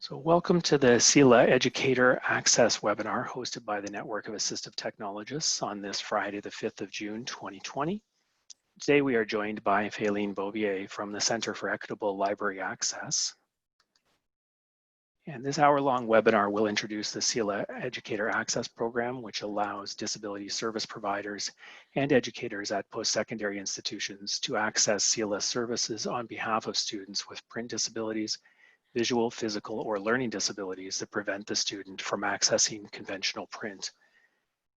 So welcome to the CELA Educator Access webinar hosted by the Network of Assistive Technologists on this Friday, the 5th of June, 2020. Today we are joined by Faline from the Center for Equitable Library Access. And this hour-long webinar will introduce the CELA Educator Access program, which allows disability service providers and educators at post-secondary institutions to access CELA services on behalf of students with print disabilities, visual, physical, or learning disabilities that prevent the student from accessing conventional print.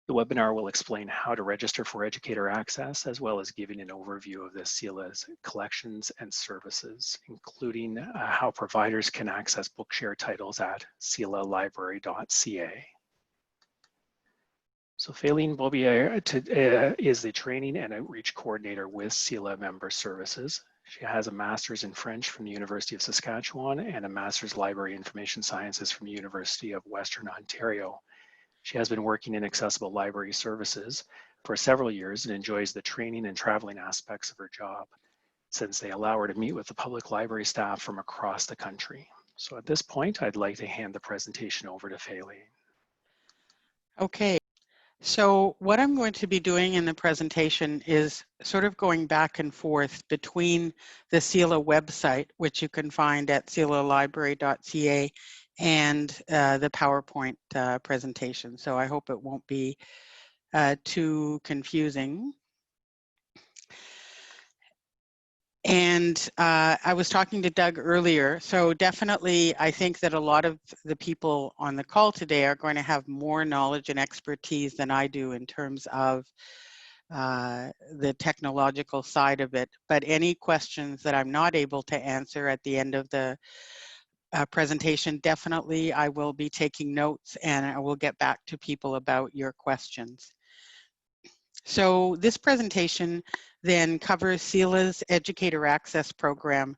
The webinar will explain how to register for educator access, as well as giving an overview of the CELA's collections and services, including how providers can access Bookshare titles at celalibrary.ca. So Faline is the training and outreach coordinator with CELA Member Services. She has a master's in French from the University of Saskatchewan and a master's library information sciences from the University of Western Ontario. She has been working in accessible library services for several years and enjoys the training and traveling aspects of her job, since they allow her to meet with the public library staff from across the country. So at this point, I'd like to hand the presentation over to Faline. Okay. So what I'm going to be doing in the presentation is sort of going back and forth between the CELA website, which you can find at celalibrary.ca, and the PowerPoint presentation. So I hope it won't be too confusing. And I was talking to Doug earlier, so definitely I think that a lot of the people on the call today are going to have more knowledge and expertise than I do in terms of the technological side of it. But any questions that I'm not able to answer at the end of the presentation, definitely I will be taking notes and I will get back to people about your questions. So this presentation then covers CELA's Educator Access program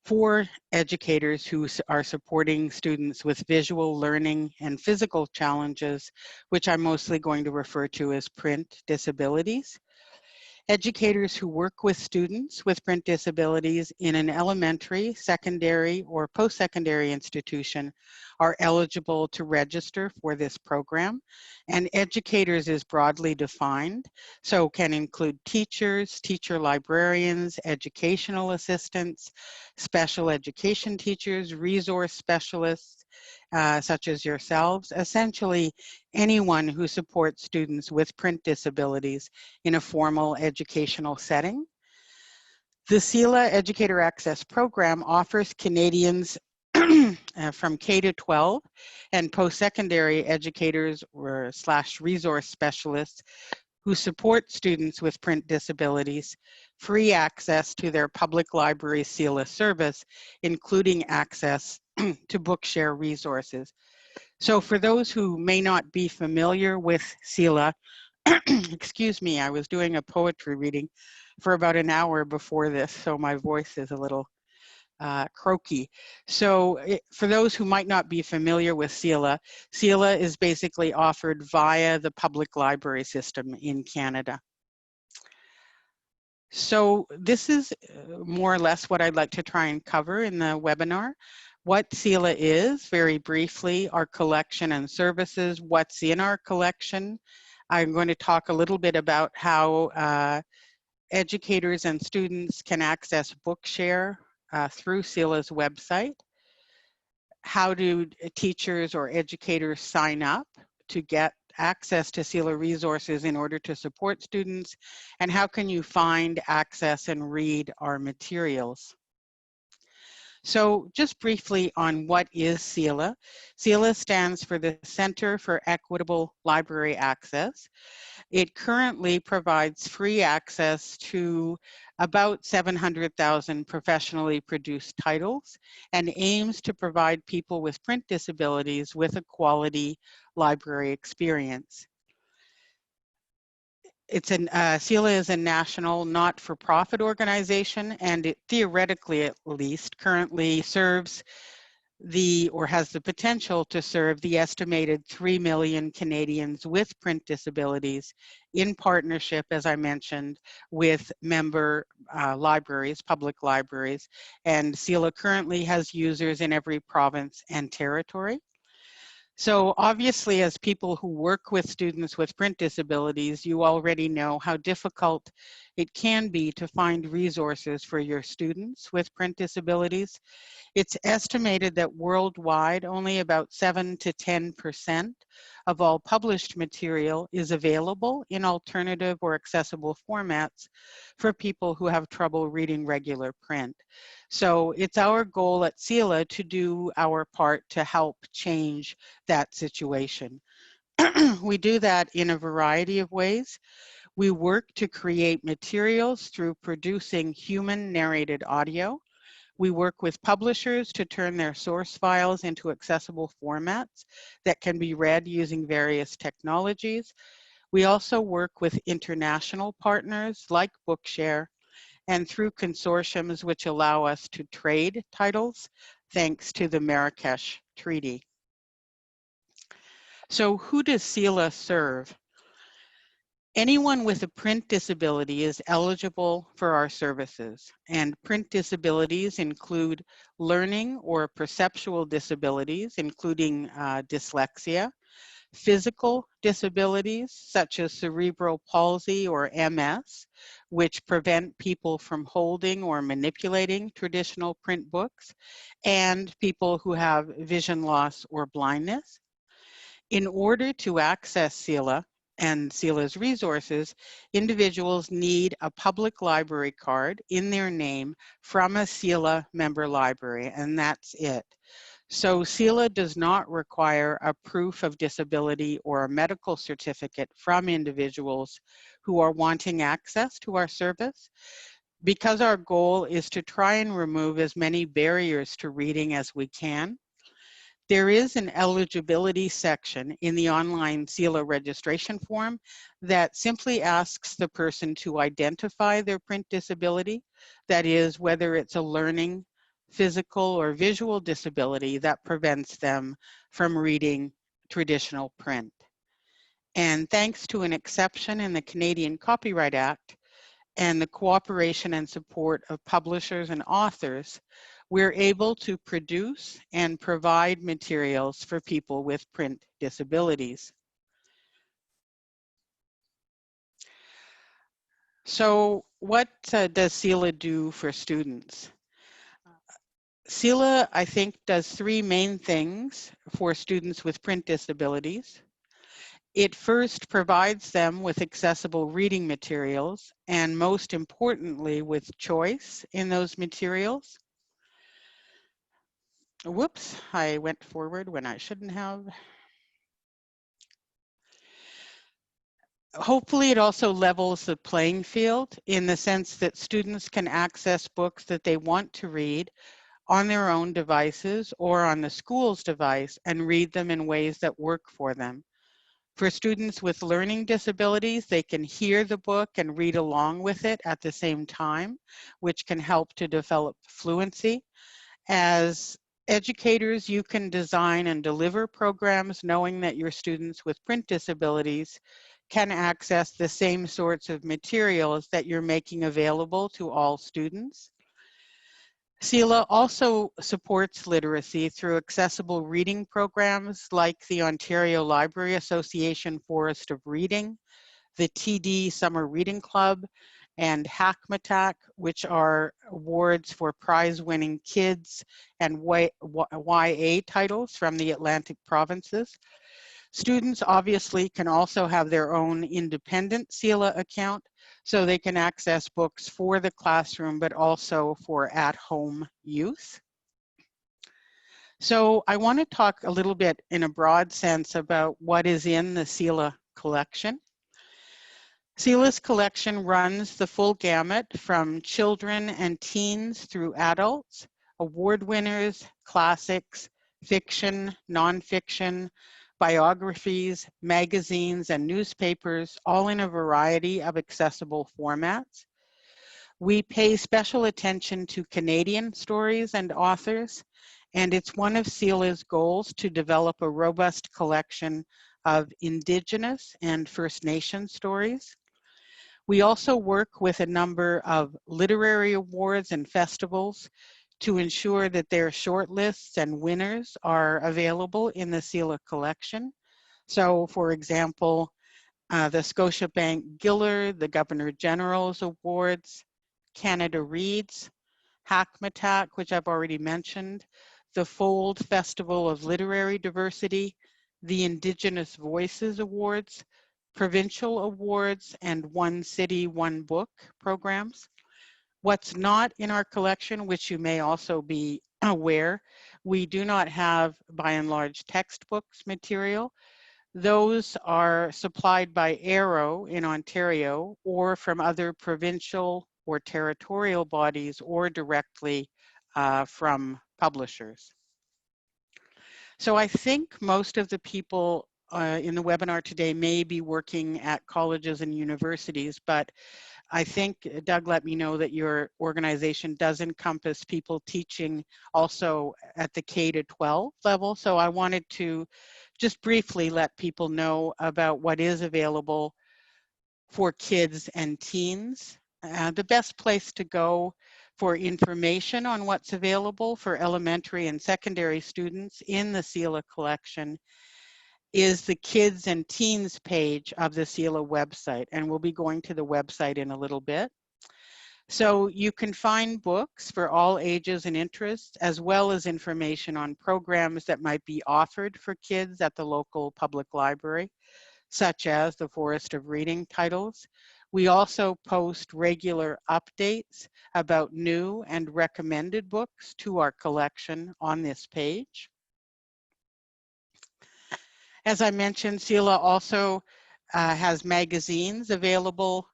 for educators who are supporting students with visual learning and physical challenges, which I'm mostly going to refer to as print disabilities. Educators who work with students with print disabilities in an elementary, secondary, or post-secondary institution are eligible to register for this program. And educators is broadly defined, so can include teachers, teacher librarians, educational assistants, special education teachers, resource specialists, such as yourselves, essentially anyone who supports students with print disabilities in a formal educational setting. The CELA Educator Access program offers Canadians from K to 12 and post-secondary educators or / resource specialists who support students with print disabilities free access to their public library CELA service, including access to Bookshare resources. So for those who may not be familiar with CELA, excuse me, I was doing a poetry reading for about an hour before this, so my voice is a little croaky. So for those who might not be familiar with CELA, CELA is basically offered via the public library system in Canada. So this is more or less what I'd like to try and cover in the webinar. What CELA is, very briefly, our collection and services, what's in our collection. I'm going to talk a little bit about how educators and students can access Bookshare through CELA's website. How do teachers or educators sign up to get access to CELA resources in order to support students, and how can you find, access, and read our materials? So just briefly on what is CELA. CELA stands for the Center for Equitable Library Access. It currently provides free access to about 700,000 professionally produced titles and aims to provide people with print disabilities with a quality library experience. CELA is a national not-for-profit organization, and it theoretically at least currently serves or has the potential to serve the estimated 3 million Canadians with print disabilities in partnership, as I mentioned, with member libraries, public libraries, and CELA currently has users in every province and territory. So obviously, as people who work with students with print disabilities, you already know how difficult it can be to find resources for your students with print disabilities. It's estimated that worldwide, only about 7 to 10% of all published material is available in alternative or accessible formats for people who have trouble reading regular print. So it's our goal at CELA to do our part to help change that situation. We do that in a variety of ways. We work to create materials through producing human narrated audio. We work with publishers to turn their source files into accessible formats that can be read using various technologies. We also work with international partners like Bookshare and through consortiums which allow us to trade titles thanks to the Marrakesh Treaty. So who does CELA serve? Anyone with a print disability is eligible for our services, and print disabilities include learning or perceptual disabilities, including dyslexia, physical disabilities such as cerebral palsy or MS, which prevent people from holding or manipulating traditional print books, and people who have vision loss or blindness. In order to access CELA and CELA's resources, individuals need a public library card in their name from a CELA member library, and that's it. So CELA does not require a proof of disability or a medical certificate from individuals who are wanting access to our service. Because our goal is to try and remove as many barriers to reading as we can, there is an eligibility section in the online CELA registration form that simply asks the person to identify their print disability, that is, whether it's a learning, physical, or visual disability that prevents them from reading traditional print. And thanks to an exception in the Canadian Copyright Act and the cooperation and support of publishers and authors, we're able to produce and provide materials for people with print disabilities. So what does CELA do for students? CELA, I think, does three main things for students with print disabilities. It first provides them with accessible reading materials, and most importantly, with choice in those materials. Whoops, I went forward when I shouldn't have. Hopefully it also levels the playing field in the sense that students can access books that they want to read on their own devices or on the school's device and read them in ways that work for them. For students with learning disabilities, they can hear the book and read along with it at the same time, which can help to develop fluency. As educators, you can design and deliver programs knowing that your students with print disabilities can access the same sorts of materials that you're making available to all students. CELA also supports literacy through accessible reading programs like the Ontario Library Association Forest of Reading, the TD Summer Reading Club, and Hackmatack, which are awards for prize-winning kids and YA titles from the Atlantic provinces. Students obviously can also have their own independent CELA account, so they can access books for the classroom, but also for at-home use. So I want to talk a little bit in a broad sense about what is in the CELA collection. CELA's collection runs the full gamut from children and teens through adults, award winners, classics, fiction, nonfiction, biographies, magazines, and newspapers, all in a variety of accessible formats. We pay special attention to Canadian stories and authors, And it's one of CELA's goals to develop a robust collection of Indigenous and First Nation stories. We also work with a number of literary awards and festivals to ensure that their shortlists and winners are available in the CELA collection. So, for example, the Scotiabank Giller, the Governor General's Awards, Canada Reads, Hackmatack, which I've already mentioned, the Fold Festival of Literary Diversity, the Indigenous Voices Awards, provincial awards, and One City, One Book programs. What's not in our collection, which you may also be aware, we do not have, by and large, textbooks material. Those are supplied by Arrow in Ontario or from other provincial or territorial bodies or directly from publishers. So I think most of the people in the webinar today may be working at colleges and universities, but I think Doug let me know that your organization does encompass people teaching also at the K to 12 level. So I wanted to just briefly let people know about what is available for kids and teens. The best place to go for information on what's available for elementary and secondary students in the CELA collection is the Kids and Teens page of the CELA website, and we'll be going to the website in a little bit. So you can find books for all ages and interests, as well as information on programs that might be offered for kids at the local public library, such as the Forest of Reading titles. We also post regular updates about new and recommended books to our collection on this page. As I mentioned, CELA also has magazines available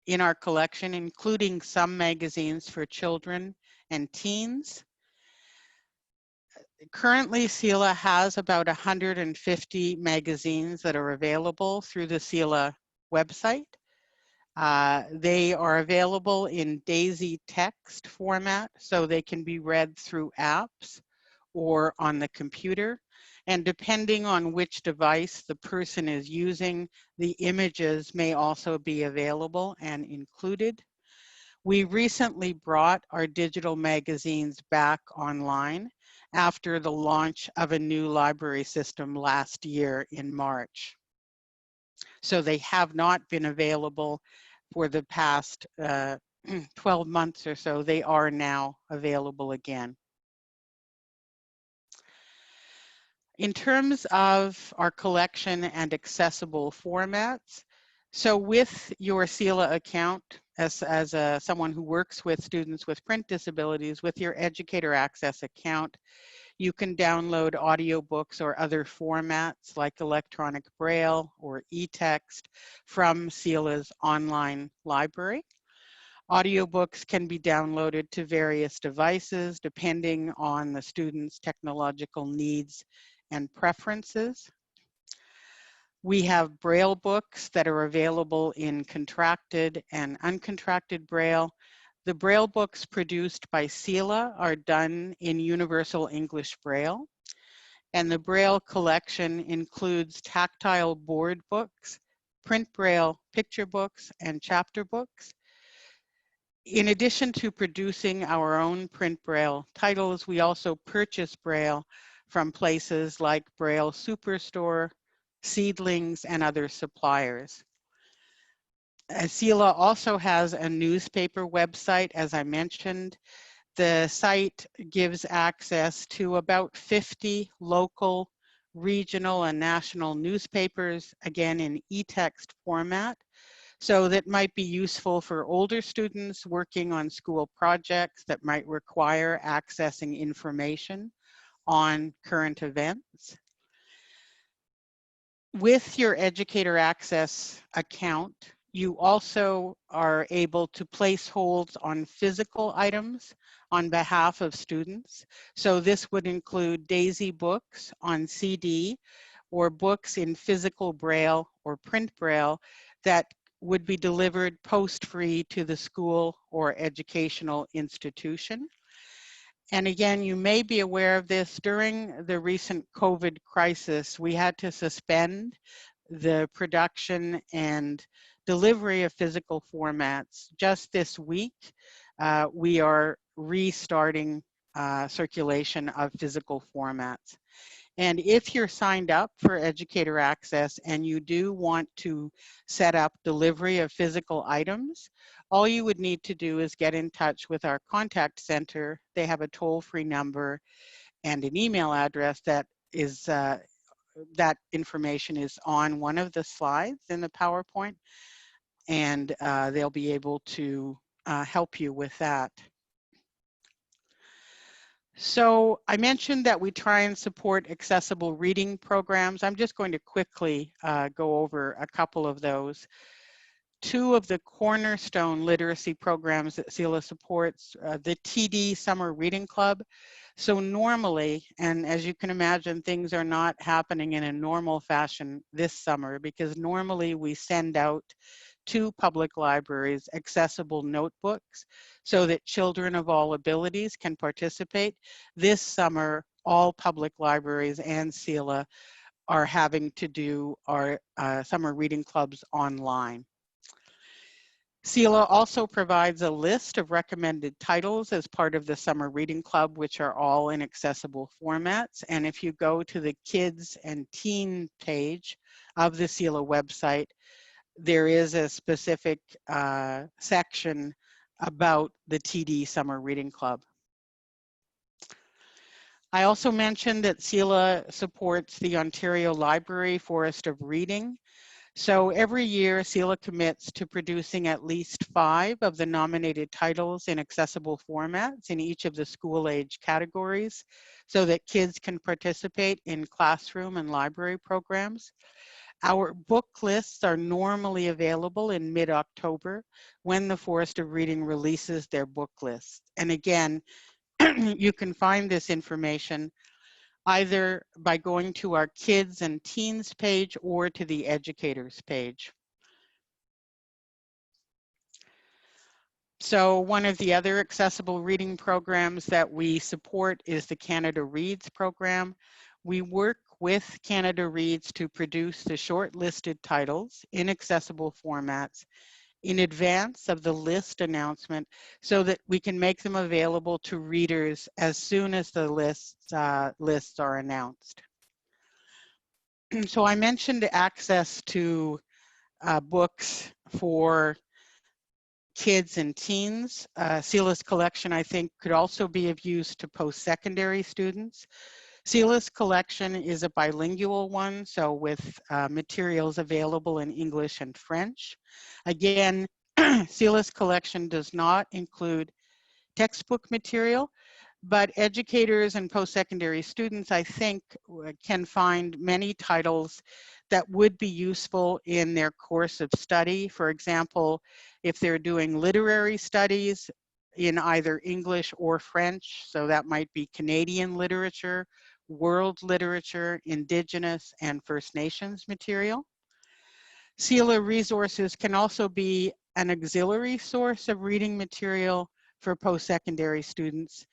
in our collection, including some magazines for children and teens. Currently, CELA has about 150 magazines that are available through the CELA website. They are available in DAISY text format, so they can be read through apps or on the computer. And depending on which device the person is using, the images may also be available and included. We recently brought our digital magazines back online after the launch of a new library system last year in March. So they have not been available for the past 12 months or so. They are now available again. In terms of our collection and accessible formats, so with your CELA account, as someone who works with students with print disabilities, with your Educator Access account, you can download audiobooks or other formats like electronic braille or e-text from CELA's online library. Audiobooks can be downloaded to various devices depending on the student's technological needs and preferences. We have Braille books that are available in contracted and uncontracted Braille. The Braille books produced by CELA are done in Universal English Braille, and the Braille collection includes tactile board books, print Braille picture books, and chapter books. In addition to producing our own print Braille titles, we also purchase Braille from places like Braille Superstore, Seedlings, and other suppliers. CELA also has a newspaper website, as I mentioned. The site gives access to about 50 local, regional, and national newspapers, again in e-text format. So that might be useful for older students working on school projects that might require accessing information on current events. With your Educator Access account, you also are able to place holds on physical items on behalf of students. So this would include DAISY books on CD or books in physical Braille or print Braille that would be delivered post-free to the school or educational institution. And again, you may be aware of this, during the recent COVID crisis, we had to suspend the production and delivery of physical formats. Just this week, we are restarting circulation of physical formats. And if you're signed up for Educator Access and you do want to set up delivery of physical items, all you would need to do is get in touch with our contact center. They have a toll-free number and an email address that is that information is on one of the slides in the PowerPoint, and they'll be able to help you with that. So I mentioned that we try and support accessible reading programs. I'm just going to quickly go over a couple of those. Two of the cornerstone literacy programs that CELA supports, the TD Summer Reading Club. So normally, and as you can imagine, things are not happening in a normal fashion this summer, because normally we send out to public libraries accessible notebooks so that children of all abilities can participate. This summer, all public libraries and CELA are having to do our summer reading clubs online. CELA also provides a list of recommended titles as part of the Summer Reading Club, which are all in accessible formats. And if you go to the Kids and Teen page of the CELA website, there is a specific section about the TD Summer Reading Club. I also mentioned that CELA supports the Ontario Library Forest of Reading. So every year, CELA commits to producing at least 5 of the nominated titles in accessible formats in each of the school age categories so that kids can participate in classroom and library programs. Our book lists are normally available in mid-October when the Forest of Reading releases their book lists. And again, you can find this information either by going to our Kids and Teens page or to the Educators page. So one of the other accessible reading programs that we support is the Canada Reads program. We work with Canada Reads to produce the shortlisted titles in accessible formats in advance of the list announcement so that we can make them available to readers as soon as the lists are announced. So I mentioned access to books for kids and teens. CELA's collection, I think, could also be of use to post-secondary students. CELA's collection is a bilingual one, so with materials available in English and French. Again, CELA's collection does not include textbook material, but educators and post-secondary students, I think, can find many titles that would be useful in their course of study. For example, if they're doing literary studies in either English or French, so that might be Canadian literature, world literature, Indigenous and First Nations material. CELA resources can also be an auxiliary source of reading material for post-secondary students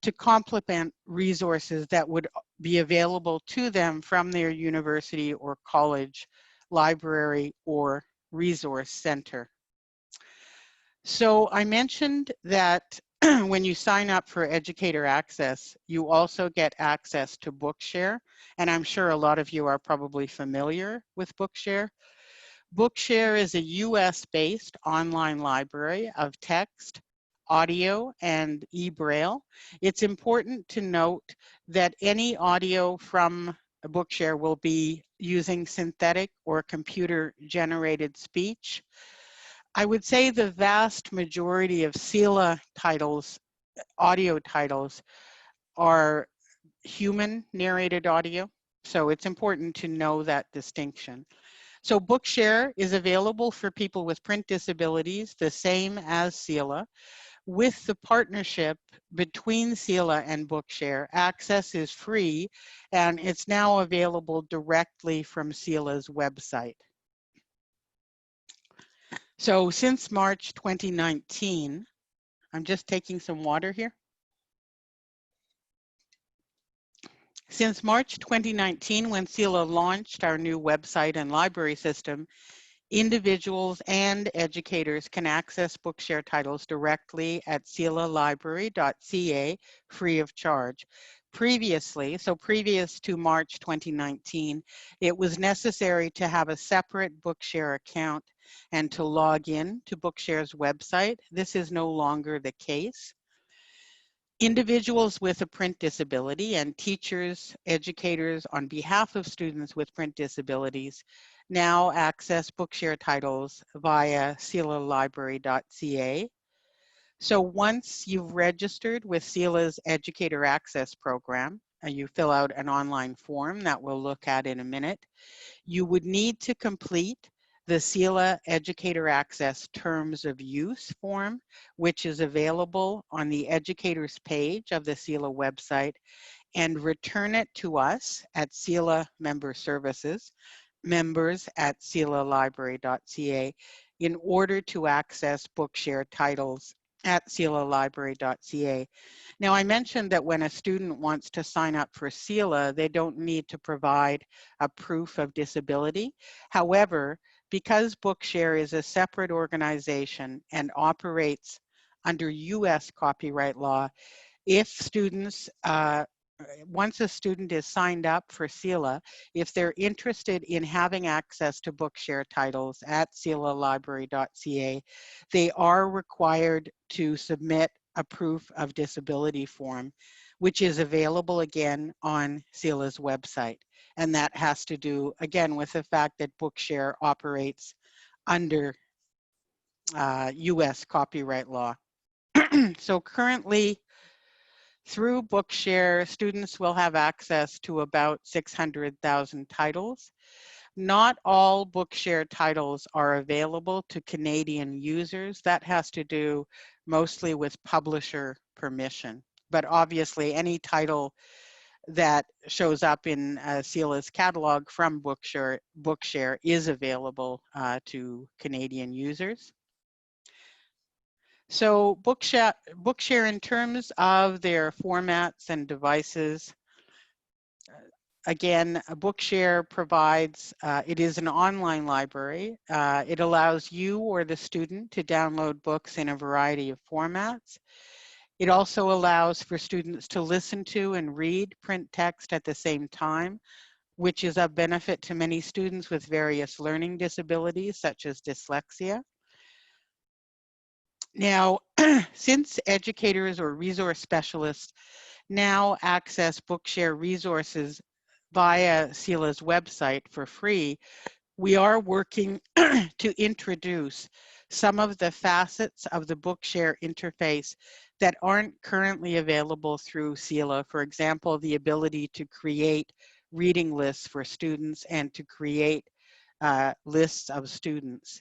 to complement resources that would be available to them from their university or college library or resource center. So I mentioned that when you sign up for Educator Access, you also get access to Bookshare, and I'm sure a lot of you are probably familiar with Bookshare. Bookshare is a US-based online library of text, audio, and e-braille. It's important to note that any audio from Bookshare will be using synthetic or computer-generated speech. I would say the vast majority of CELA titles, audio titles, are human narrated audio. So it's important to know that distinction. So Bookshare is available for people with print disabilities, the same as CELA. With the partnership between CELA and Bookshare, access is free, and it's now available directly from CELA's website. So since March 2019, I'm just taking some water here. Since March 2019, when CELA launched our new website and library system, individuals and educators can access Bookshare titles directly at celalibrary.ca free of charge. Previously, so previous to March 2019, it was necessary to have a separate Bookshare account and to log in to Bookshare's website. This is no longer the case. Individuals with a print disability and teachers, educators on behalf of students with print disabilities now access Bookshare titles via celalibrary.ca. So once you've registered with CELA's Educator Access program, you fill out an online form that we'll look at in a minute, you would need to complete the CELA Educator Access Terms of Use form, which is available on the educators page of the CELA website, and return it to us at CELA Member Services, members at celalibrary.ca, in order to access Bookshare titles at celalibrary.ca. Now, I mentioned that when a student wants to sign up for CELA, they don't need to provide a proof of disability. However, because Bookshare is a separate organization and operates under US copyright law, if students, once a student is signed up for CELA, if they're interested in having access to Bookshare titles at celalibrary.ca, they are required to submit a proof of disability form, which is available again on CELA's website. And that has to do, again, with the fact that Bookshare operates under US copyright law. So currently, through Bookshare, students will have access to about 600,000 titles. Not all Bookshare titles are available to Canadian users. That has to do mostly with publisher permission. But obviously, any title that shows up in CELA's catalog from Bookshare is available to Canadian users. So Bookshare, in terms of their formats and devices, again, Bookshare provides, it is an online library. It allows you or the student to download books in a variety of formats. It also allows for students to listen to and read print text at the same time, which is of benefit to many students with various learning disabilities, such as dyslexia. Now, since educators or resource specialists now access Bookshare resources via CELA's website for free, we are working to introduce some of the facets of the Bookshare interface that aren't currently available through CELA. For example, the ability to create reading lists for students and to create lists of students.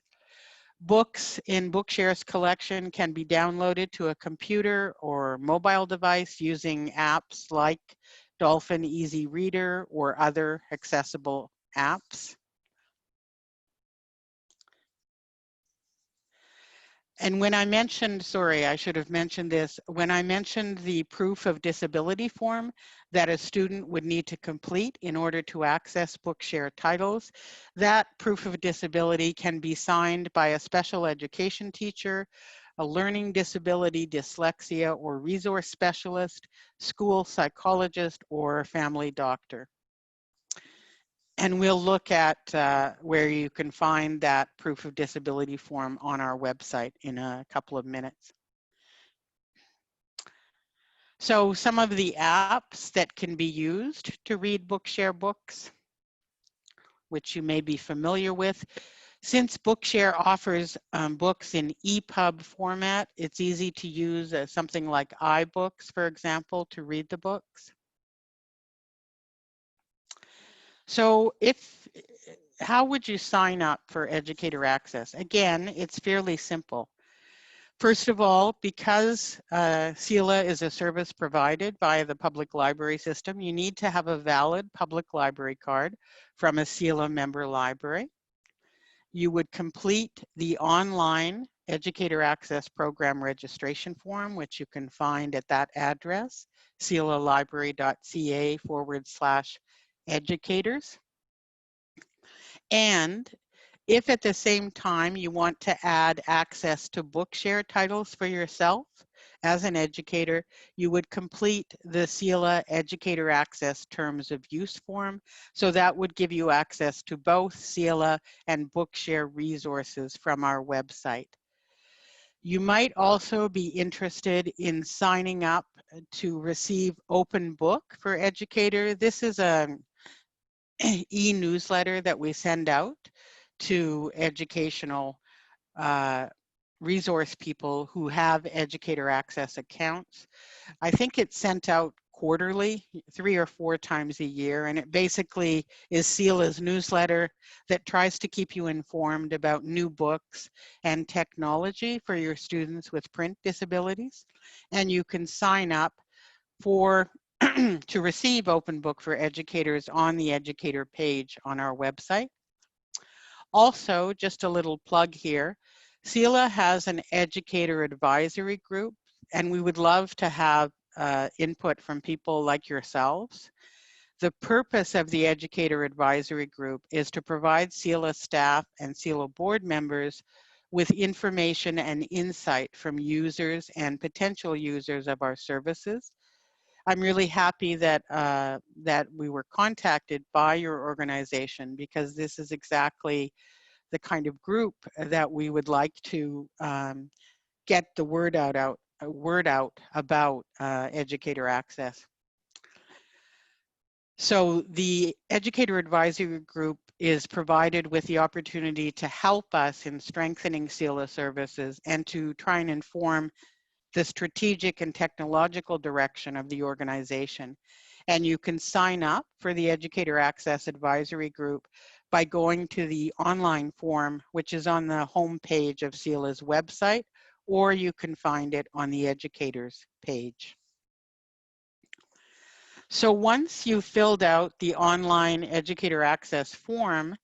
Books in Bookshare's collection can be downloaded to a computer or mobile device using apps like Dolphin Easy Reader or other accessible apps. And when I mentioned, sorry, I should have mentioned this, when I mentioned the proof of disability form that a student would need to complete in order to access Bookshare titles, that proof of disability can be signed by a special education teacher, a learning disability, dyslexia, or resource specialist, school psychologist, or a family doctor. And we'll look at where you can find that proof of disability form on our website in a couple of minutes. So some of the apps that can be used to read Bookshare books, which you may be familiar with. Since Bookshare offers books in EPUB format, it's easy to use something like iBooks, for example, to read the books. So how would you sign up for Educator Access? Again, it's fairly simple. First of all, because CELA is a service provided by the public library system, you need to have a valid public library card from a CELA member library. You would complete the online Educator Access Program registration form, which you can find at that address, celalibrary.ca/educators. And if at the same time you want to add access to Bookshare titles for yourself as an educator, you would complete the CELA Educator Access Terms of Use form. So that would give you access to both CELA and Bookshare resources from our website. You might also be interested in signing up to receive Open Book for Educator. This is an e-newsletter that we send out to educational resource people who have educator access accounts. I think it's sent out quarterly, 3 or 4 times a year, and it basically is CELA's newsletter that tries to keep you informed about new books and technology for your students with print disabilities. And you can sign up for to receive Open Book for Educators on the educator page on our website. Also, just a little plug here, CELA has an educator advisory group, and we would love to have input from people like yourselves. The purpose of the educator advisory group is to provide CELA staff and CELA board members with information and insight from users and potential users of our services. I'm really happy that that we were contacted by your organization, because this is exactly the kind of group that we would like to get the word out about educator access. So the educator advisory group is provided with the opportunity to help us in strengthening CELA services and to try and inform the strategic and technological direction of the organization. And you can sign up for the Educator Access Advisory Group by going to the online form, which is on the home page of CELA's website, or you can find it on the educators page. So once you've filled out the online educator access form,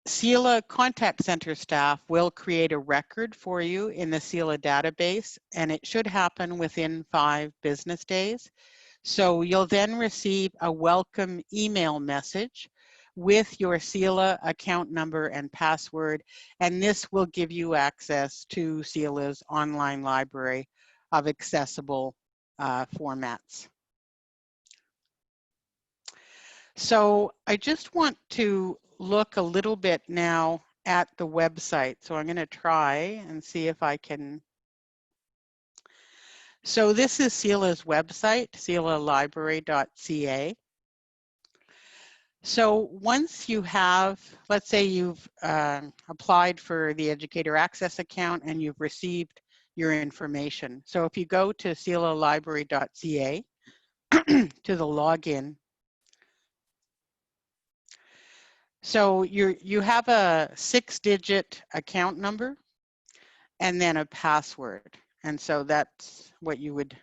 CELA Contact Center staff will create a record for you in the CELA database, and it should happen within 5 business days. So you'll then receive a welcome email message with your CELA account number and password, and this will give you access to CELA's online library of accessible formats. So I just want to look a little bit now at the website. So I'm going to try and see if I can. So this is CELA's website, celalibrary.ca. So once you have, let's say you've applied for the Educator Access account and you've received your information. So if you go to celalibrary.ca to the login, so you have a 6-digit account number and then a password. And so that's what you would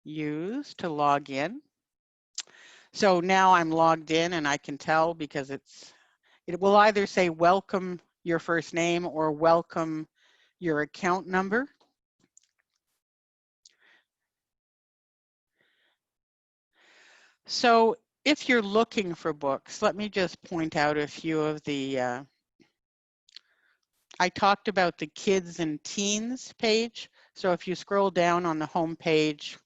use to log in. So now I'm logged in and I can tell because it will either say welcome your first name or welcome your account number. So if you're looking for books, let me just point out a few of the, I talked about the kids and teens page. So if you scroll down on the home page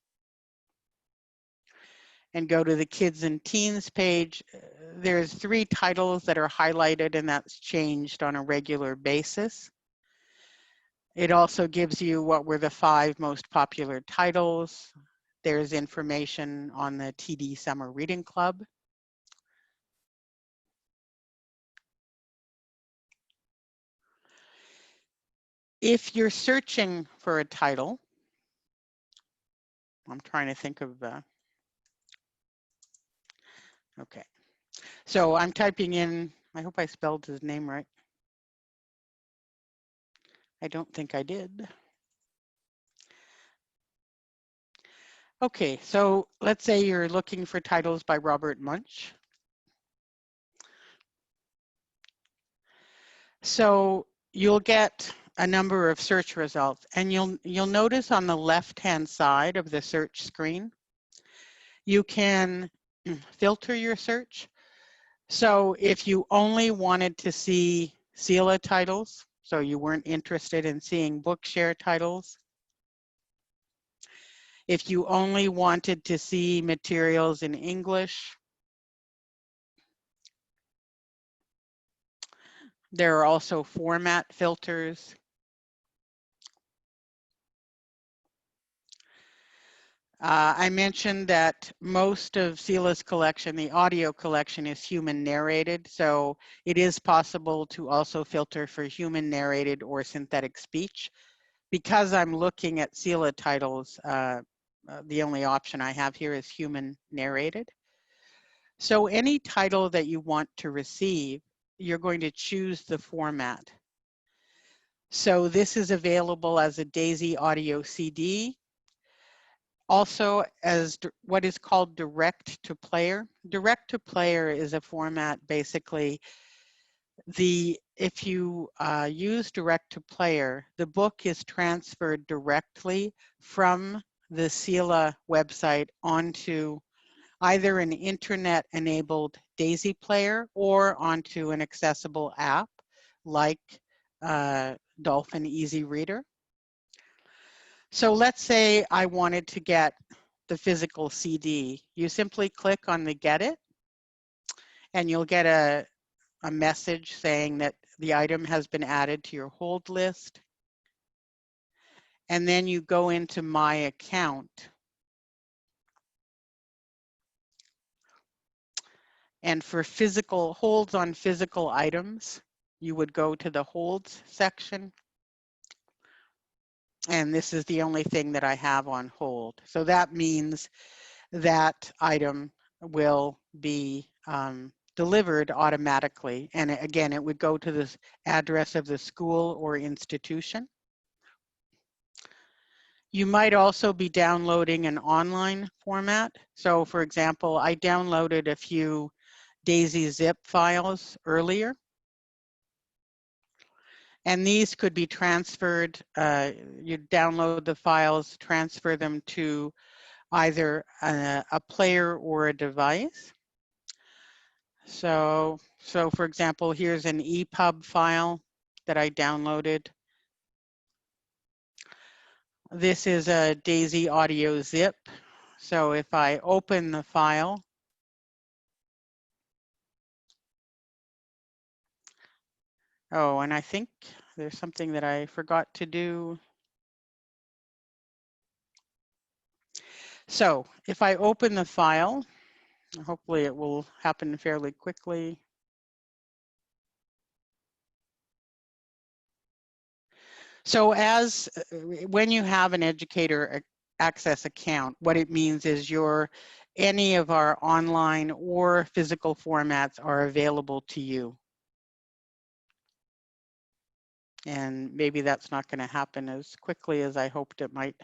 and go to the kids and teens page, there's 3 titles that are highlighted, and that's changed on a regular basis. It also gives you what were the 5 most popular titles. There's information on the TD Summer Reading Club. If you're searching for a title, I'm trying to think of, okay. So I'm typing in, I hope I spelled his name right. I don't think I did. Okay, so let's say you're looking for titles by Robert Munsch. So you'll get a number of search results, and you'll notice on the left-hand side of the search screen, you can filter your search. So if you only wanted to see CELA titles, so you weren't interested in seeing Bookshare titles, if you only wanted to see materials in English, there are also format filters. I mentioned that most of CELA's collection, the audio collection, is human narrated, so it is possible to also filter for human narrated or synthetic speech. Because I'm looking at CELA titles, the only option I have here is human narrated. So any title that you want to receive, you're going to choose the format. So this is available as a DAISY audio CD, also as what is called direct to player. Direct to player is a format, basically, if you use direct to player, the book is transferred directly from the CELA website onto either an internet enabled DAISY player or onto an accessible app like Dolphin Easy Reader. So let's say I wanted to get the physical CD. You simply click on the Get It, and you'll get a message saying that the item has been added to your hold list. And then you go into My Account. And for physical holds on physical items, you would go to the holds section. And this is the only thing that I have on hold. So that means that item will be delivered automatically. And again, it would go to the address of the school or institution. You might also be downloading an online format. So for example, I downloaded a few DAISY zip files earlier. And these could be transferred, you download the files, transfer them to either a player or a device. So for example, here's an EPUB file that I downloaded. This is a DAISY audio zip. So if I open the file, oh, and I think there's something that I forgot to do. So if I open the file, hopefully it will happen fairly quickly. So when you have an Educator Access account, what it means is any of our online or physical formats are available to you. And maybe that's not going to happen as quickly as I hoped it might.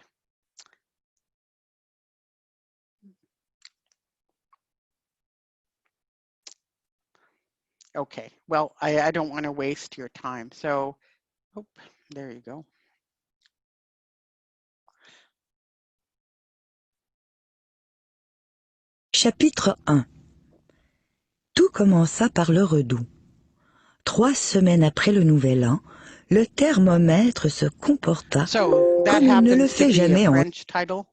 Okay, well, I don't want to waste your time. So, oh, there you go. Chapitre 1. Tout commença par le redout. 3 semaines après le nouvel an, le thermomètre se comporta comme il ne le fait jamais en French title.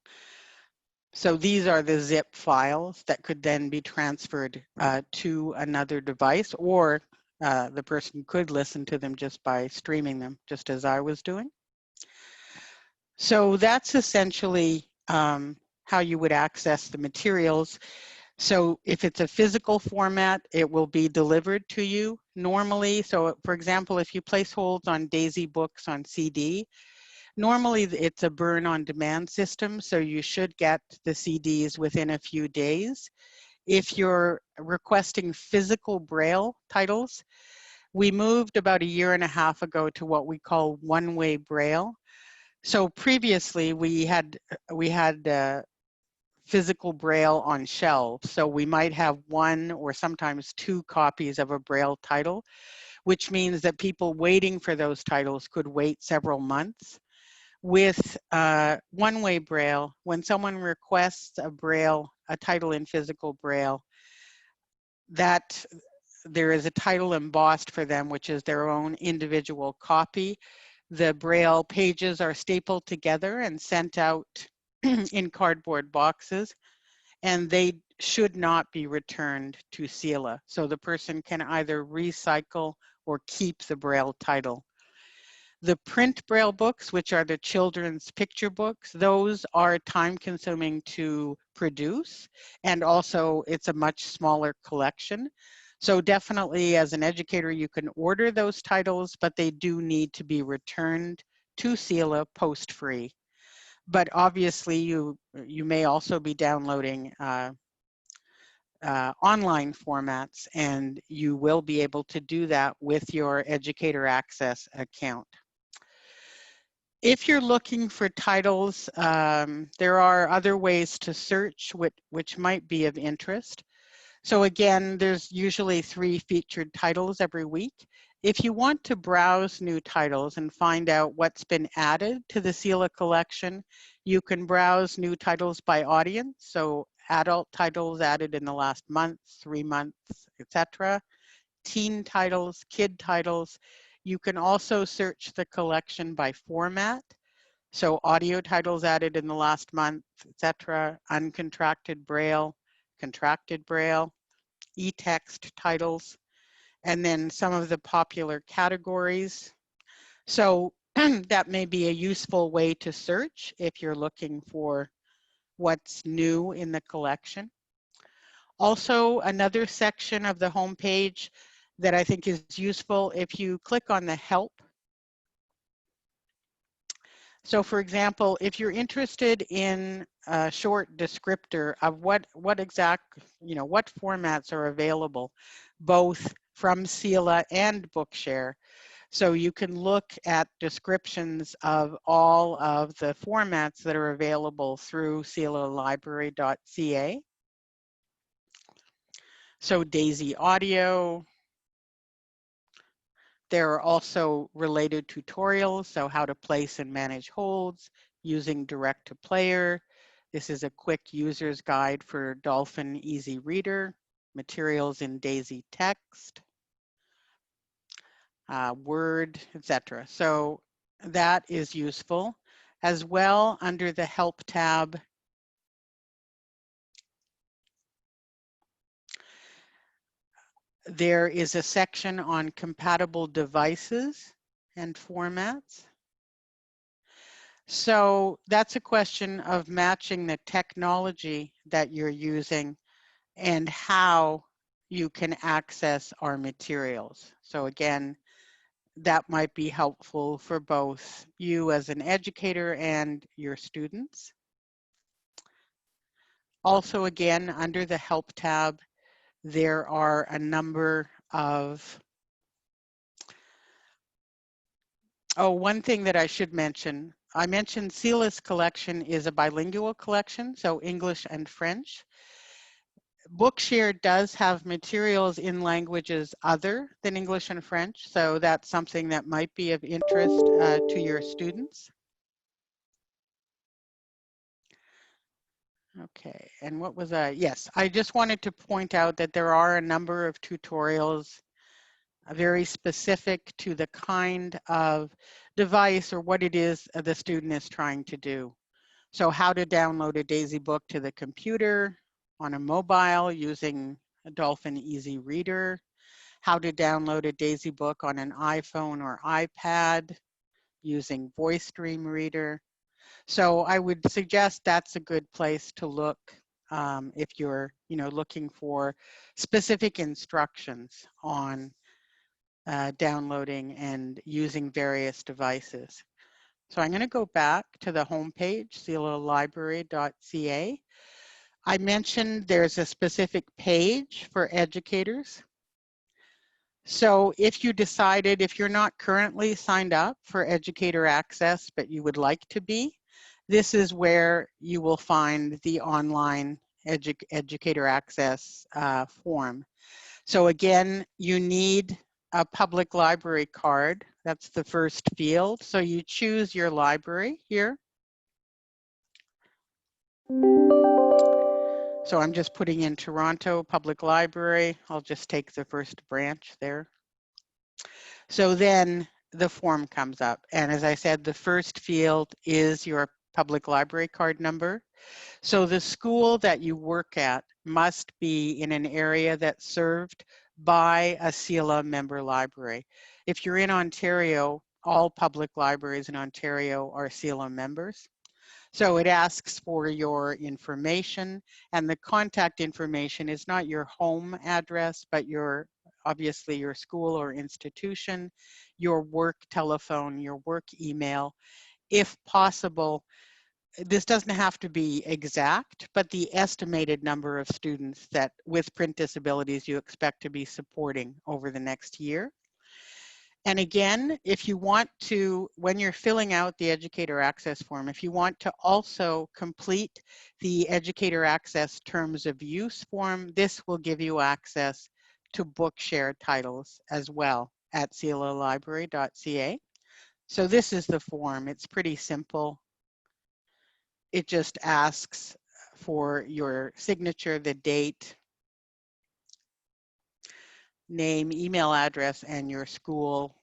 So these are the zip files that could then be transferred to another device, or the person could listen to them just by streaming them, just as I was doing. So that's essentially how you would access the materials. So if it's a physical format, it will be delivered to you normally. So for example, if you place holds on DAISY books on CD, normally it's a burn on demand system, so you should get the CDs within a few days. If you're requesting physical Braille titles, we moved about 1.5 years ago to what we call one-way Braille. So previously we had physical Braille on shelves. So we might have 1 or sometimes 2 copies of a Braille title. which means that people waiting for those titles could wait several months. With one-way Braille, when someone requests a title in physical Braille, that there is a title embossed for them, which is their own individual copy. The Braille pages are stapled together and sent out in cardboard boxes, and they should not be returned to CELA. So the person can either recycle or keep the Braille title. The print Braille books, which are the children's picture books, those are time-consuming to produce, and also it's a much smaller collection. So definitely as an educator, you can order those titles, but they do need to be returned to CELA post-free. But obviously you may also be downloading online formats, and you will be able to do that with your Educator Access account. If you're looking for titles, there are other ways to search which might be of interest. So again, there's usually 3 featured titles every week. If you want to browse new titles and find out what's been added to the CELA collection, you can browse new titles by audience. So adult titles added in the last month, 3 months, etc. Teen titles, kid titles. You can also search the collection by format. So audio titles added in the last month, etc. Uncontracted Braille, contracted Braille, e-text titles, and then some of the popular categories. So that may be a useful way to search if you're looking for what's new in the collection. Also, another section of the homepage that I think is useful, if you click on the help. So for example, if you're interested in a short descriptor of what formats are available, both from CELA and Bookshare, so you can look at descriptions of all of the formats that are available through celalibrary.ca. So Daisy Audio. There are also related tutorials, so how to place and manage holds using direct to player. This is a quick user's guide for Dolphin Easy Reader, materials in Daisy Text, Word, etc. So that is useful. As well, under the Help tab, there is a section on compatible devices and formats. So that's a question of matching the technology that you're using and how you can access our materials. So again, that might be helpful for both you as an educator and your students. Also, again, under the Help tab, there are a number of one thing that I should mention, I mentioned CELA's collection is a bilingual collection, so English and French. Bookshare does have materials in languages other than English and French, so that's something that might be of interest to your students. Okay, and what was I? Yes, I just wanted to point out that there are a number of tutorials very specific to the kind of device or what it is the student is trying to do. So how to download a Daisy book to the computer on a mobile using a Dolphin Easy Reader, how to download a Daisy book on an iPhone or iPad using Voice Stream Reader. So I would suggest that's a good place to look if you're looking for specific instructions on downloading and using various devices. So I'm going to go back to the homepage, celalibrary.ca. I mentioned there's a specific page for educators. So if you decided, if you're not currently signed up for Educator Access, but you would like to be, this is where you will find the online Educator Access form. So again, you need a public library card. That's the first field. So you choose your library here. So I'm just putting in Toronto Public Library. I'll just take the first branch there. So then the form comes up. And as I said, the first field is your public library card number. So the school that you work at must be in an area that's served by a CELA member library. If you're in Ontario, all public libraries in Ontario are CELA members. So it asks for your information, and the contact information is not your home address, but obviously your school or institution, your work telephone, your work email. If possible, this doesn't have to be exact, but the estimated number of students that with print disabilities you expect to be supporting over the next year. And again, if you want to, when you're filling out the Educator Access form, if you want to also complete the Educator Access Terms of Use form, this will give you access to Bookshare titles as well at celalibrary.ca. So this is the form. It's pretty simple. It just asks for your signature, the date, name, email address, and your school,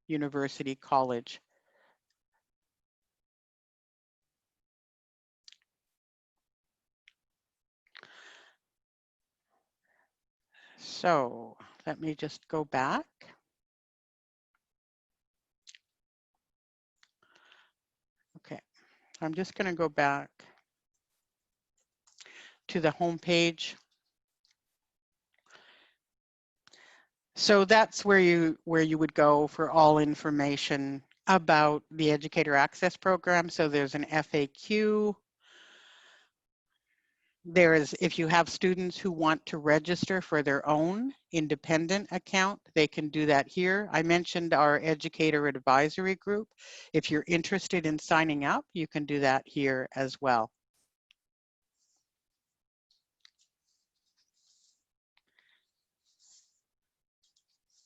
university, college. So let me just go back. Okay, I'm just going to go back to the home page. So that's where you would go for all information about the Educator Access Program. So there's an FAQ. There is, if you have students who want to register for their own independent account, they can do that here. I mentioned our educator advisory group. If you're interested in signing up, you can do that here as well.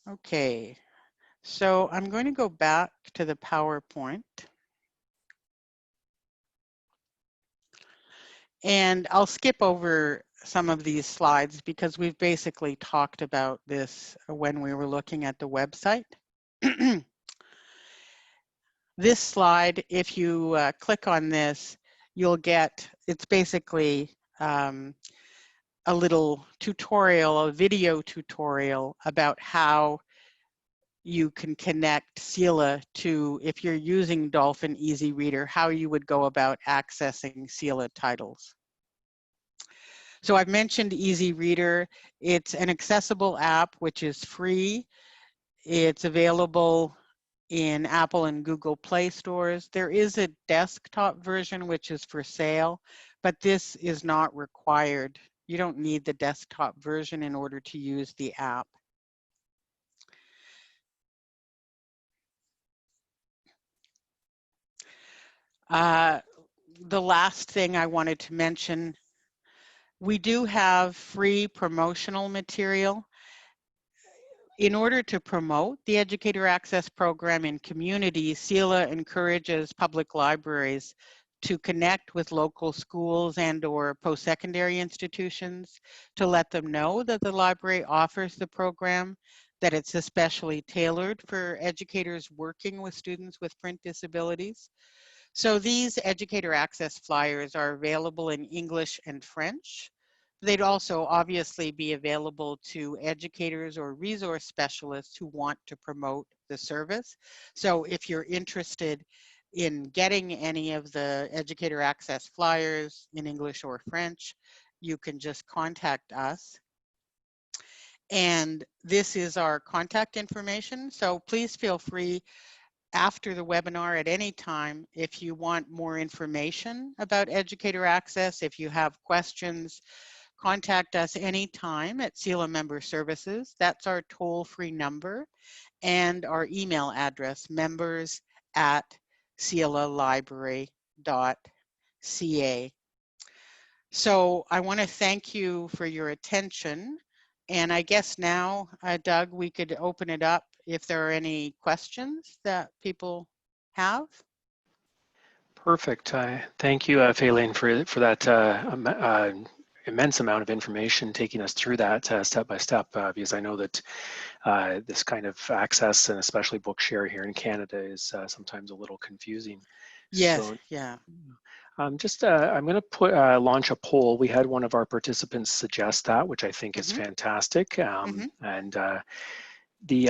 Okay, so I'm going to go back to the PowerPoint. And I'll skip over some of these slides because we've basically talked about this when we were looking at the website. This slide, if you click on this, you'll get, it's basically a little tutorial, a video tutorial about how you can connect CELA to, if you're using Dolphin Easy Reader, how you would go about accessing CELA titles. So I've mentioned Easy Reader. It's an accessible app which is free. It's available in Apple and Google Play stores. There is a desktop version which is for sale, but this is not required. You don't need the desktop version in order to use the app. The last thing I wanted to mention, we do have free promotional material. In order to promote the Educator Access Program in communities, CELA encourages public libraries to connect with local schools and/or post-secondary institutions to let them know that the library offers the program, that it's especially tailored for educators working with students with print disabilities. So these Educator Access flyers are available in English and French. They'd also obviously be available to educators or resource specialists who want to promote the service. So if you're interested in getting any of the Educator Access flyers in English or French, you can just contact us. And this is our contact information. So please feel free after the webinar at any time, if you want more information about Educator Access, if you have questions, contact us anytime at CELA Member Services. That's our toll-free number, and our email address, members@celalibrary.ca. So I want to thank you for your attention. And I guess now, Doug, we could open it up if there are any questions that people have. Perfect. Thank you, Faline, for that immense amount of information, taking us through that step by step, because I know that this kind of access, and especially Bookshare here in Canada, is sometimes a little confusing. Yes, So, yeah. I'm going to launch a poll. We had one of our participants suggest that, which I think is fantastic. And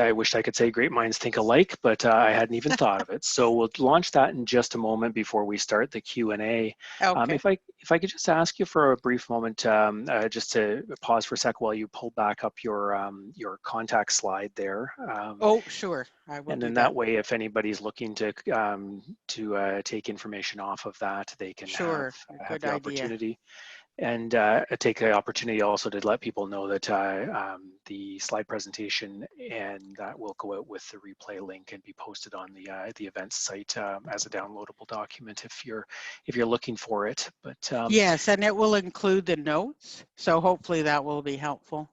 I wished I could say great minds think alike, but I hadn't even thought of it. So we'll launch that in just a moment before we start the Q&A. Okay. If I could just ask you for a brief moment, just to pause for a sec while you pull back up your contact slide there. Oh, sure. I will and do then that way, if anybody's looking to take information off of that, they can sure. have Good the idea. opportunity. And take the opportunity also to let people know that the slide presentation and that will go out with the replay link and be posted on the events site as a downloadable document if you're looking for it. But yes, and it will include the notes, so hopefully that will be helpful.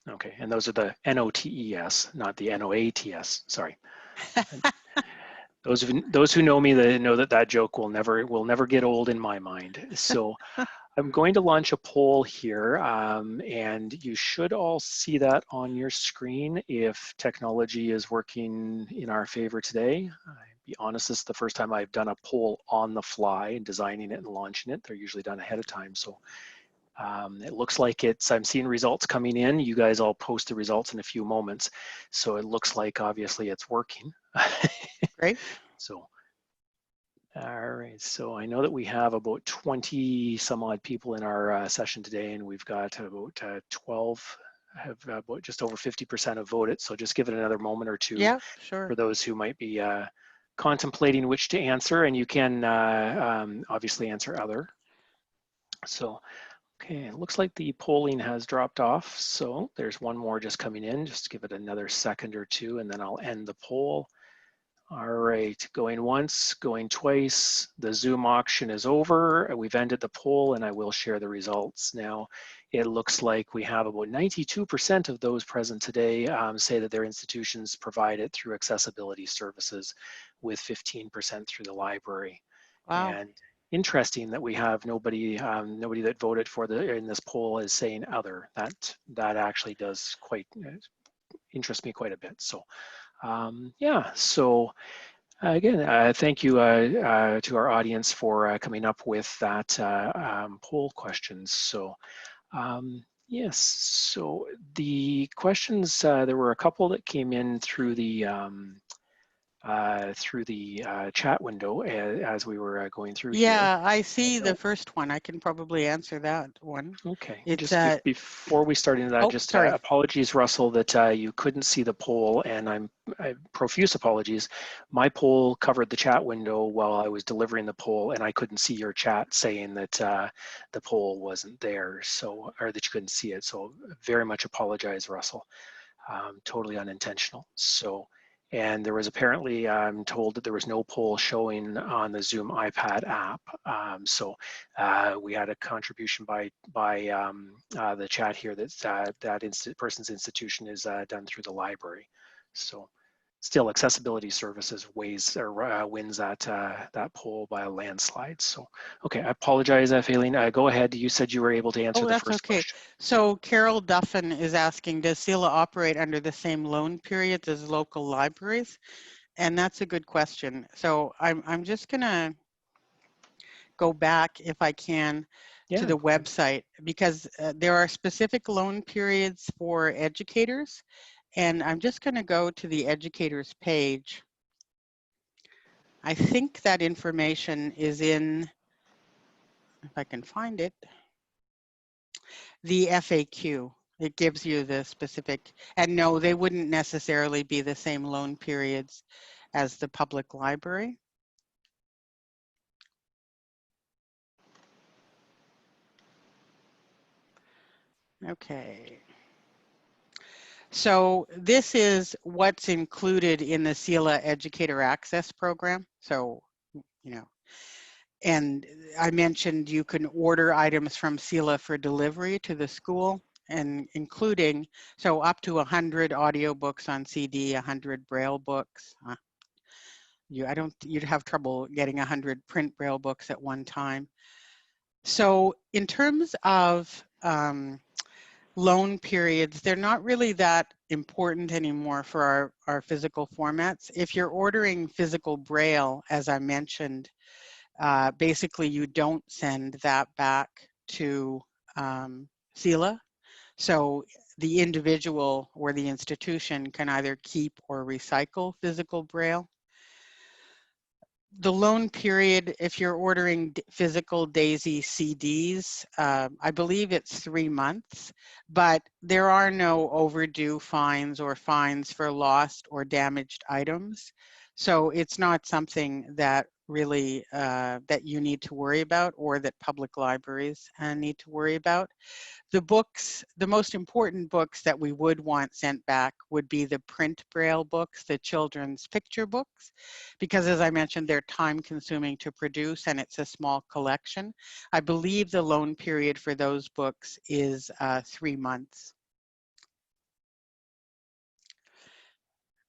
Okay, and those are the N.O.A.T, not the N.O.A.T. Sorry. Those who know me, they know that joke will never get old in my mind. So I'm going to launch a poll here, and you should all see that on your screen if technology is working in our favor today. I'll be honest, this is the first time I've done a poll on the fly and designing it and launching it. They're usually done ahead of time. So it looks like I'm seeing results coming in. You guys all post the results in a few moments. So it looks like obviously it's working. Great. So, all right. So I know that we have about 20 some odd people in our session today, and we've got about 12 have about just over 50% have voted. So just give it another moment or two. Yeah, sure. For those who might be contemplating which to answer, and you can obviously answer other. So, okay, it looks like the polling has dropped off. So there's one more just coming in. Just give it another second or two, and then I'll end the poll. All right, going once, going twice. The Zoom auction is over. We've ended the poll, and I will share the results now. It looks like we have about 92% of those present today say that their institutions provide it through accessibility services, with 15% through the library. Wow. And interesting that we have nobody that voted for in this poll is saying other. That actually does quite interest me quite a bit. So. Yeah, so again, thank you to our audience for coming up with that poll questions. So yes, so the questions, there were a couple that came in through the chat window as we were going through here. Yeah, I see the first one. I can probably answer that one. Okay, it's, just before we start into that, oh, just sorry. Apologies, Russell, that you couldn't see the poll, and I'm profuse apologies. My poll covered the chat window while I was delivering the poll, and I couldn't see your chat saying that the poll wasn't there, so, or that you couldn't see it. So very much apologize, Russell. Totally unintentional. So. And there was apparently, I'm told that there was no poll showing on the Zoom iPad app. So we had a contribution by the chat here that person's institution is done through the library. So still, accessibility services wins that poll by a landslide. So, okay, I apologize, Faline. Go ahead. You said you were able to answer the first question. So Carol Duffin is asking, does CELA operate under the same loan periods as local libraries? And that's a good question. So I'm just gonna go back, if I can, to the website, because there are specific loan periods for educators. And I'm just going to go to the educators page. I think that information is in, if I can find it, the FAQ. It gives you the specific, and no, they wouldn't necessarily be the same loan periods as the public library. Okay. So this is what's included in the CELA Educator Access program. So, you know, and I mentioned you can order items from CELA for delivery to the school. and including, so up to 100 audiobooks on CD, 100 Braille books. You'd have trouble getting 100 print Braille books at one time. So in terms of loan periods, they're not really that important anymore for our physical formats. If you're ordering physical Braille, as I mentioned, basically you don't send that back to CELA. So the individual or the institution can either keep or recycle physical Braille. The loan period, if you're ordering physical DAISY CDs, I believe it's 3 months, but there are no overdue fines or fines for lost or damaged items. So it's not something that really that you need to worry about, or that public libraries need to worry about. The books, the most important books that we would want sent back would be the print Braille books, the children's picture books, because as I mentioned, they're time consuming to produce and it's a small collection. I believe the loan period for those books is 3 months.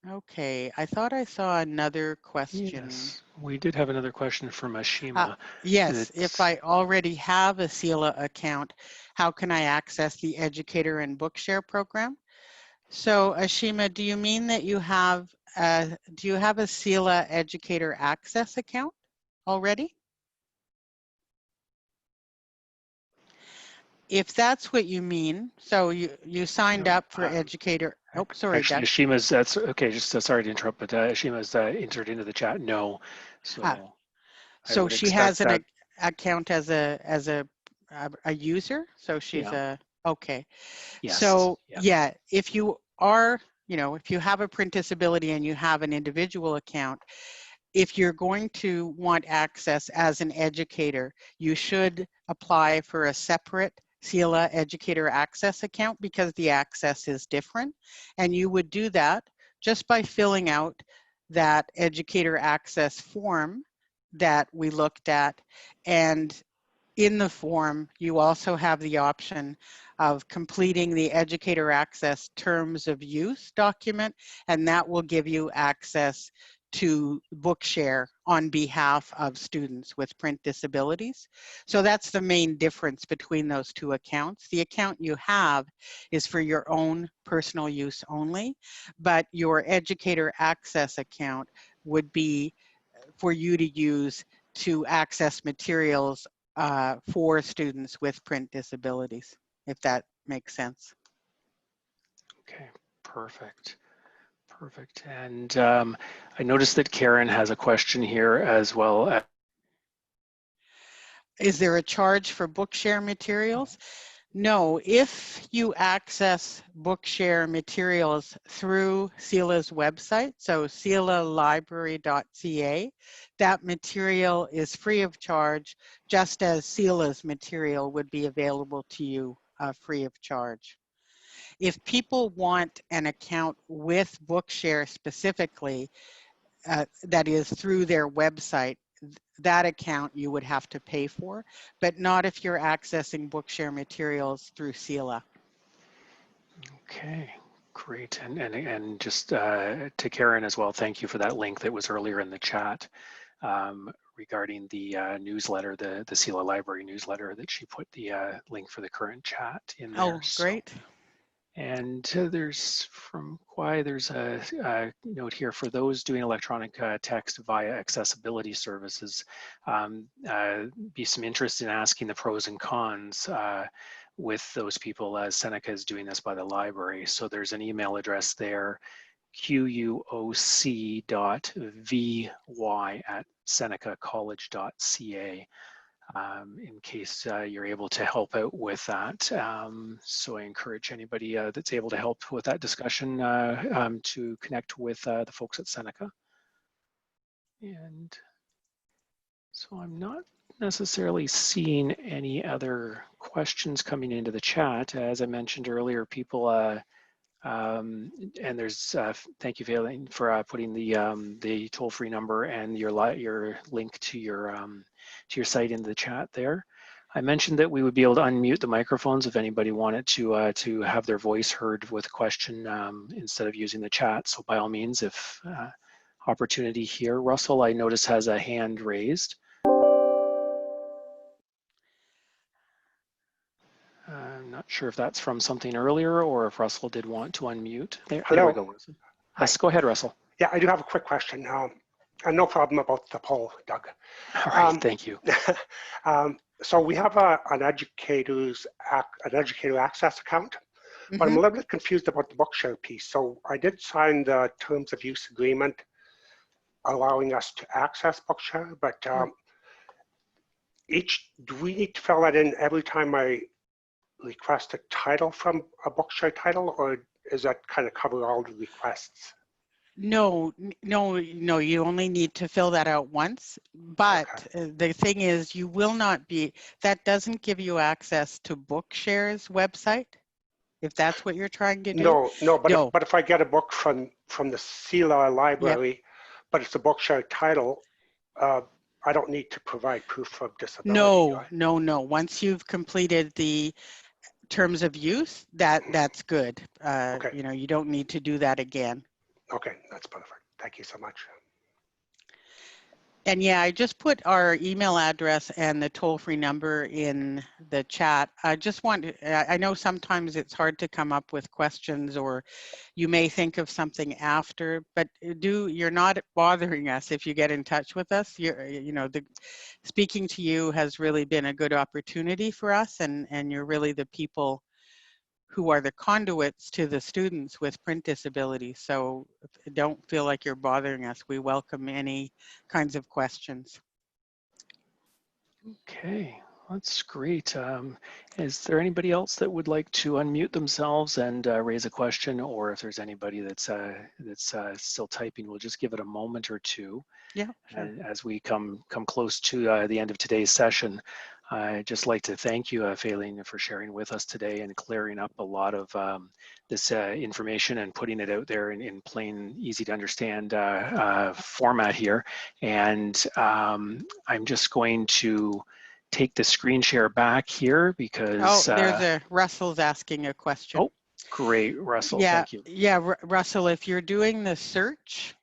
Okay, I thought I saw another question. Yes, we did have another question from Ashima. Yes, if I already have a CELA account, how can I access the Educator and Bookshare program? So Ashima, do you mean that you have, do you have a CELA Educator Access account already? If that's what you mean, so you signed up for Educator. Oh, sorry, actually, Doug. Ashima's, that's okay. Just sorry to interrupt, but Ashima's entered into the chat. No, so so she has an account as a user. So she's okay. Yes. So yeah, if you are, you know, if you have a print disability and you have an individual account, if you're going to want access as an educator, you should apply for a separate CELA Educator Access account because the access is different. And you would do that just by filling out that Educator Access form that we looked at. And in the form, you also have the option of completing the Educator Access Terms of Use document, and that will give you access to Bookshare on behalf of students with print disabilities. So that's the main difference between those two accounts. The account you have is for your own personal use only, but your Educator Access account would be for you to use to access materials for students with print disabilities, if that makes sense. Okay, perfect. Perfect. And I noticed that Karen has a question here as well. Is there a charge for Bookshare materials? No, if you access Bookshare materials through CELA's website, so celalibrary.ca, that material is free of charge, just as CELA's material would be available to you free of charge. If people want an account with Bookshare specifically, that is through their website, that account you would have to pay for, but not if you're accessing Bookshare materials through CELA. Okay, great. And just to Karen as well, thank you for that link that was earlier in the chat regarding the newsletter, the CELA Library newsletter that she put the link for the current chat in there. Oh, great. So, and there's from Kwai, there's a note here for those doing electronic text via accessibility services, be some interest in asking the pros and cons with those people, as Seneca is doing this by the library. So there's an email address there, quoc.vy@senecacollege.ca. In case you're able to help out with that. So I encourage anybody that's able to help with that discussion to connect with the folks at Seneca. And so I'm not necessarily seeing any other questions coming into the chat. As I mentioned earlier, people and there's thank you, Faline, for putting the toll-free number and your link to your site in the chat there. I mentioned that we would be able to unmute the microphones if anybody wanted to have their voice heard with a question instead of using the chat. So by all means, if opportunity here. Russell, I notice, has a hand raised. I'm not sure if that's from something earlier or if Russell did want to unmute. There we go, Russell. Yes, go ahead, Russel. Yeah, I do have a quick question. And no problem about the poll, Doug. All right, thank you. So we have an educator access account, but I'm a little bit confused about the Bookshare piece. So I did sign the terms of use agreement allowing us to access Bookshare, but do we need to fill that in every time I request a title from a Bookshare title, or is that kind of cover all the requests? No, you only need to fill that out once, but okay. The thing is, you will not be, that doesn't give you access to Bookshare's website, if that's what you're trying to do. But if I get a book from the CELA library, but it's a Bookshare title, I don't need to provide proof of disability. No. Once you've completed the terms of use, that's good. Okay. You know, you don't need to do that again. Okay, that's perfect. Thank you so much. And yeah, I just put our email address and the toll-free number in the chat. I just want to, I know sometimes it's hard to come up with questions, or you may think of something after, but you're not bothering us if you get in touch with us. You know, speaking to you has really been a good opportunity for us, and you're really the people who are the conduits to the students with print disabilities. So don't feel like you're bothering us. We welcome any kinds of questions. Okay, that's great. Is there anybody else that would like to unmute themselves and raise a question, or if there's anybody that's still typing, we'll just give it a moment or two. Yeah, sure. And as we come close to the end of today's session, I'd just like to thank you, Faline, for sharing with us today and clearing up a lot of this information and putting it out there in plain, easy to understand format here. And I'm just going to take the screen share back here because... Oh, there's Russell's asking a question. Oh, great, Russell, thank you. Yeah, Russell, if you're doing the search,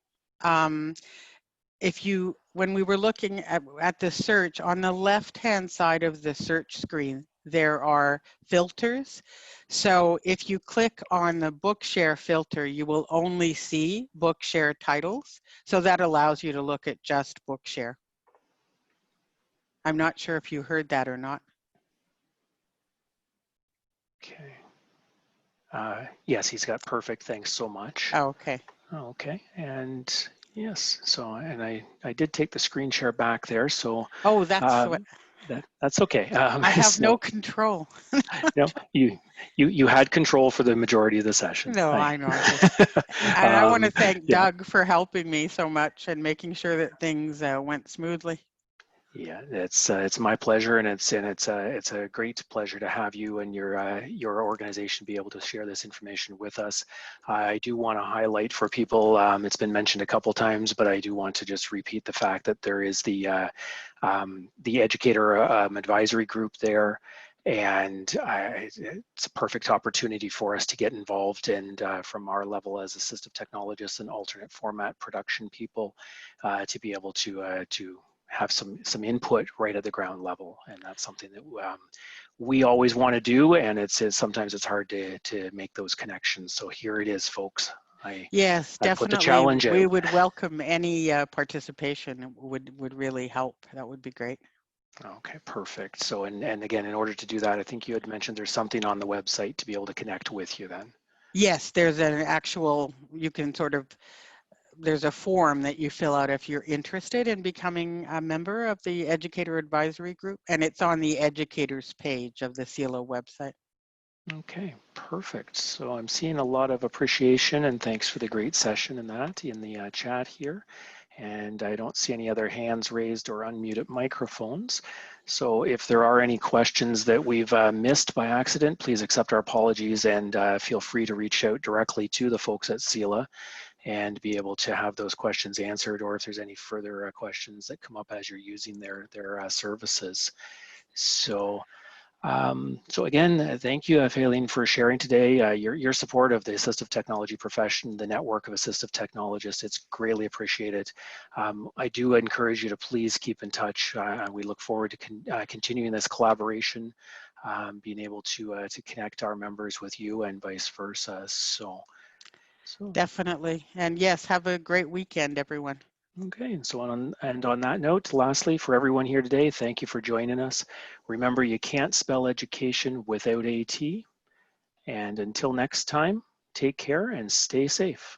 when we were looking at the search, on the left-hand side of the search screen, there are filters. So if you click on the Bookshare filter, you will only see Bookshare titles. So that allows you to look at just Bookshare. I'm not sure if you heard that or not. Okay. Yes, he's got perfect. Thanks so much. Oh, okay. Okay, and yes, so, and I did take the screen share back there, so. Oh, that's that's okay. I have no control. No, you had control for the majority of the session. No, I know. And I want to thank Doug for helping me so much and making sure that things went smoothly. Yeah, it's my pleasure, and it's a great pleasure to have you and your organization be able to share this information with us. I do want to highlight for people, it's been mentioned a couple times, but I do want to just repeat the fact that there is the educator advisory group there, and it's a perfect opportunity for us to get involved, and from our level as assistive technologists and alternate format production people, to be able to have some input right at the ground level, and that's something that we always want to do, and sometimes it's hard to make those connections. So here it is, folks. Yes, definitely. Put the challenge out. We would welcome any participation. It would really help. That would be great. Okay, perfect. So and again, in order to do that, I think you had mentioned there's something on the website to be able to connect with you then. Yes, there's an actual, you can sort of, there's a form that you fill out if you're interested in becoming a member of the Educator Advisory Group, and it's on the educators page of the CELA website. Okay, perfect. So I'm seeing a lot of appreciation, and thanks for the great session in the chat here. And I don't see any other hands raised or unmuted microphones. So if there are any questions that we've missed by accident, please accept our apologies, and feel free to reach out directly to the folks at CELA and be able to have those questions answered, or if there's any further questions that come up as you're using their services. So again, thank you, Faline, for sharing today. Your support of the assistive technology profession, the Network of Assistive Technologists, it's greatly appreciated. I do encourage you to please keep in touch. We look forward to continuing this collaboration, being able to connect our members with you and vice versa. So definitely. And yes, have a great weekend, everyone. Okay, and so on that note, lastly, for everyone here today, thank you for joining us. Remember, you can't spell education without AT. And until next time, take care and stay safe.